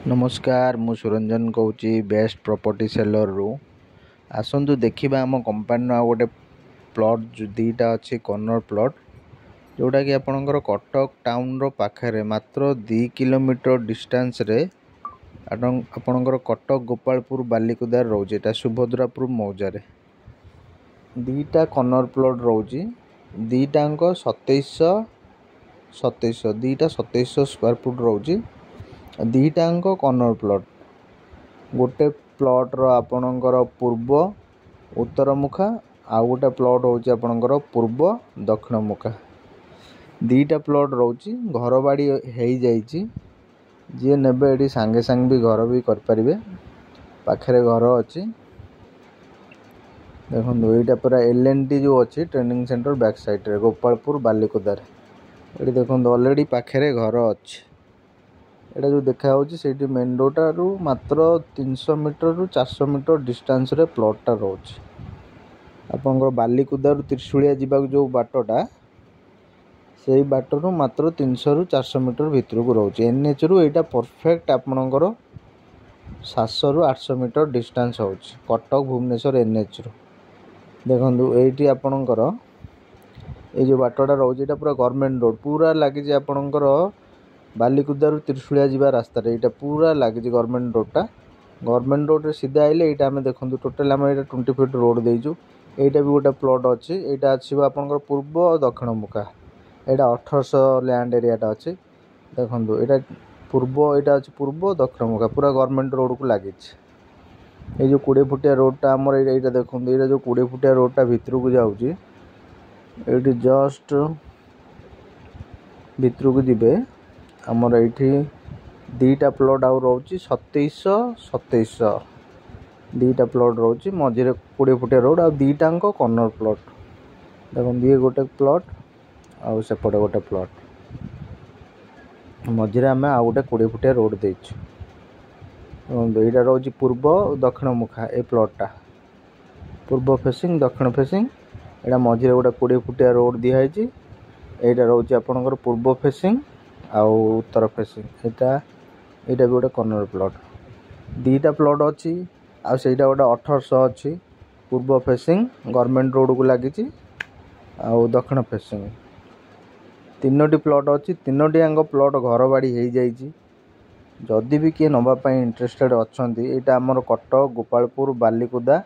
नमस्कार मु सुरंजन कहूँ बेस्ट प्रॉपर्टी सेलर रु आसतु देखा आम कंपानी गोटे प्लॉट दीटा अच्छी कॉर्नर प्लॉट जोटा कि आपणकर कटक टाउन रो पाखरे मात्र 2 किलोमीटर डिस्टेंस रे आपणकर कटक गोपालपुर बालिकुदार रोचे एटा सुभद्रापुर मौजार दीटा कॉर्नर प्लॉट रोची दीटाक 2700 दीटा 2700 स्क्वायर फुट रोची दीटाक कॉर्नर प्लॉट गोटे प्लॉट रो आपणकर पूर्व उत्तर मुखा आउ गोटे प्लॉट होची आपणकर पूर्व दक्षिण मुखा दीटा प्लॉट रोची घर बाड़ी हो जाइए जी नेबे एटी सांगे सांगे भी घर भी कर परिबे पाखरे घर अच्छी देखो यहाँ पूरा एल&टी जो अच्छी ट्रेनिंग सेंटर बैक साइड रे गोपालपुर बालिकुदार ये देखो ऑलरेडी पाखरे घर अच्छी एटा जो देखा से मेन रोड रू मात्र 300 मीटर रु 400 मीटर डिस्टेंस रे प्लॉटा रोच आपंकर बालिकुदा त्रिशूलिया जावाक जो बाटटा से बाटर मात्र 300 रु 400 मीटर भितर को रोचे एनएच रु एटा परफेक्ट आपणकर 700 रु 800 मीटर डिस्टेंस हो कटक भुवनेश्वर एनएच रु देखो ये आपणकर ये जो बाटटा रोचे पूरा गवर्नमेंट रोड पूरा लगी आपणकर बालिकुदार त्रिशूलिया जावा रास्ता यहाँ पूरा लगी गवर्नमेंट रोड रे सीधा आइले यहाँ आम देखो टोटाल आम 20 फीट रोड देचु यहाँ भी गोटे प्लॉट अच्छी यहाँ आसो आप पूर्व और दक्षिण मुखा यहाँ 1800 लैंड एरियाटा अच्छी देखो यहाँ पूर्व यहाँ अच्छी पूर्व दक्षिण मुखा पूरा गवर्नमेंट रोड को लगी ये जो 20 फुटिया रोडटा आमर यहाँ देखो ये जो 20 फुटिया रोडटा भितर को जाऊँगी ये जस्ट भितर को जीवे आमर ये दीटा प्लॉट आउ रोची 2700 दीटा प्लॉट रोची मझे 20 फुटिया रोड आ दीटाक कॉर्नर प्लॉट देखो ये गोटे प्लॉट आउ सेपटे गोटे प्लॉट मझे आम आउ गोटे 20 फुटिया रोड देचु यहाँ रोची पूर्व दक्षिण मुखा ए प्लॉटटा पूर्व फेसिंग दक्षिण फेसिंग यहाँ मझे गोटे 20 फुटिया रोड दिखाई यहाँ रोची आपणकर पूर्व फेसिंग आउ उत्तर फेसिंग यहाँ भी गोटे कॉर्नर प्लॉट दीटा प्लॉट अच्छी आ ସେଇଟା गोटे 1800 अच्छी पूर्व फेसिंग गवर्नमेंट रोड को लगी आउ दक्षिण फेसिंग तीनोटी प्लॉट अच्छी तीनोटी आंग प्लॉट घर बाड़ी हो जाइए जदि भी किए नवापाई इंटरेस्टेड अच्छा यहाँ आमर कटक गोपालपुर बालिकुदा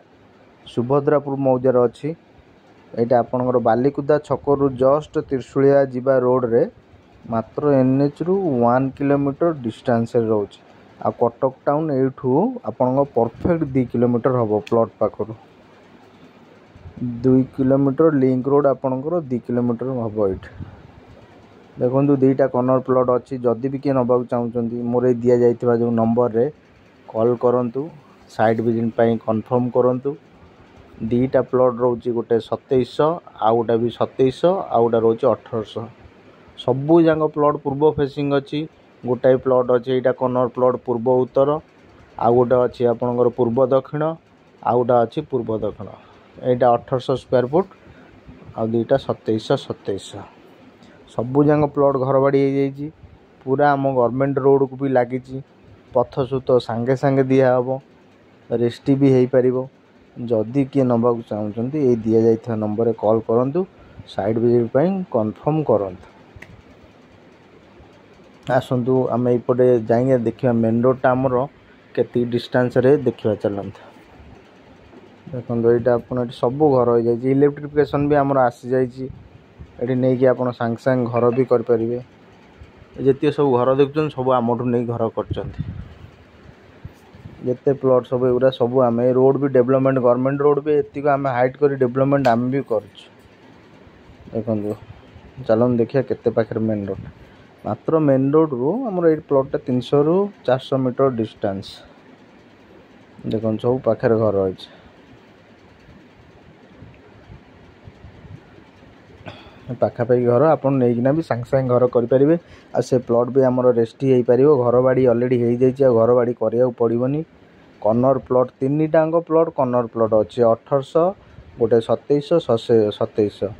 सुभद्रापुर मौजार अच्छी यहाँ आपणकर बालिकुदा छकरू जस्ट त्रिशूलिया जावा रोड रे मात्र एनएच रु 1 किलोमीटर डिस्टेंस रोच आ कटक टाउन एठू आपन परफेक्ट 2 किलोमीटर हम प्लॉट पाखर 2 किलोमीटर लिंक रोड आपणकर 2 किलोमीटर हम ये देखो दीटा कॉर्नर प्लॉट अच्छी जदि भी किए नवाक चाहूँगी मोर दि जाइए जो नंबर रे कॉल करूँ साइट विजिट कन्फर्म करूँ दीटा प्लॉट रोचे गोटे 2700 आ गोटे भी 2700 आ गोटे रोचे 1800 सबू जाक प्लॉट पूर्व फेसिंग अच्छी गोटाए प्लॉट अच्छे यहाँ कॉर्नर प्लॉट पूर्व उत्तर आ गोटे अच्छी आपणकर पूर्व दक्षिण आ गोटे अच्छी पूर्व दक्षिण यहाँ 1800 स्क्वायर फुट आ दुईटा 2700 सबू जाक प्लॉट घर बाड़ी हो जाइए पूरा आम गवर्नमेंट रोड को भी लगी पथ सुत सांगे सांगे दिहब रेस्टी भी हो पार जदि किए नवाक चाहूँगी ये दि जाइए नंबर कॉल करूँ साइट विजिट कन्फर्म करूँ आसतु आम एपटे जाइए देखा मेन रोडटा आमर के डिस्टेंस रे देखा चलते देखो यहाँ आप सब घर हो जाए इलेक्ट्रिफिकेशन भी आमर आसी जाइए नहीं कि आप सांगे सांगे घर भी करें जिते सब घर देखुन सब आमठू नहीं घर करते प्लॉट सब एगुरा सब आम रोड भी डेवलपमेंट गवर्नमेंट रोड भी एतिक आम हाइट कर डेवलपमेंट आम भी कर देखो चलो देखिए केते पाखे मेन रोड मात्र मेन रोड रू आमर ये प्लॉटा 300 रु 400 मीटर डिस्टेंस देखो सब पाखे घर अच्छे पाखापाखि घर आप नहीं भी सांगे सांगे घर करेंगे आ से प्लॉट भी आमर रेस्टी हो पार घर बाड़ी अलरेडी हो जाइए घर बाड़ी करा पड़ोनी कॉर्नर प्लॉट तीन टाँग प्लॉट कॉर्नर प्लॉट अच्छे 1800 गोटे 2700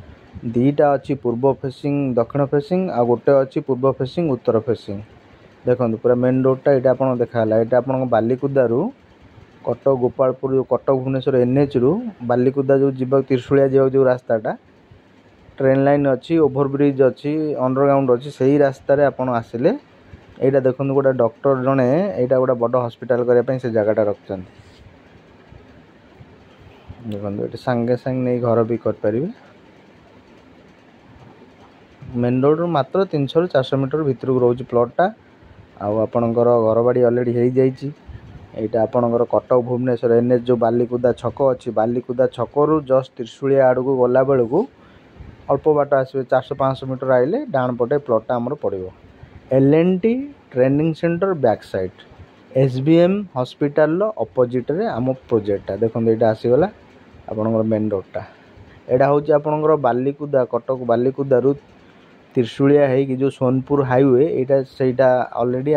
दीटा अच्छी पूर्व फेसिंग दक्षिण फेसिंग आ गोटे अच्छी पूर्व फेसिंग उत्तर फेसिंग देखो पूरा मेन रोडटा यहाँ आप देखा यहाँ आप बालिकुदारू कटक गोपालपुर जो कटक भुवनेश्वर एनएच रु बालिकुदा जो जीवा त्रिशूलिया जीवा जो रास्ताटा ट्रेन लाइन अच्छी ओभरब्रिज अच्छी अंडरग्राउंड अच्छी से ही रास्तार आप आसिले यहाँ देखो गोटे डॉक्टर जड़े यहाँ गोटे बड़ हॉस्पिटल करने से जगटा रखते देखो ये सांगे सांगे नहीं घर भी करें मेन रोड मात्र 300 ରୁ 400 मीटर भितर को रोज प्लॉटटा आपणकर घर बाड़ी अलरेडी हो जाइए यहाँ आपणकर कटक भुवनेश्वर एनएच जो बालिकुदा छक अच्छी बालिकुदा छकरू जस्ट त्रिशूलिया आड़ को गला बेलू अल्प बाट आसवे 400-500 मीटर आइले डाण पटे प्लॉटटा आमर पड़ो L&T training centre back side SBM hospital opposite ray आम प्रोजेक्टा देखो यहाँ आसीगला आपणकर मेन रोडटा यहाँ हूँ आपणकर बालिकुदा कटक बालिकुदारू त्रिशूलिया है कि जो सोनपुर हाईवे यहाँ से ऑलरेडी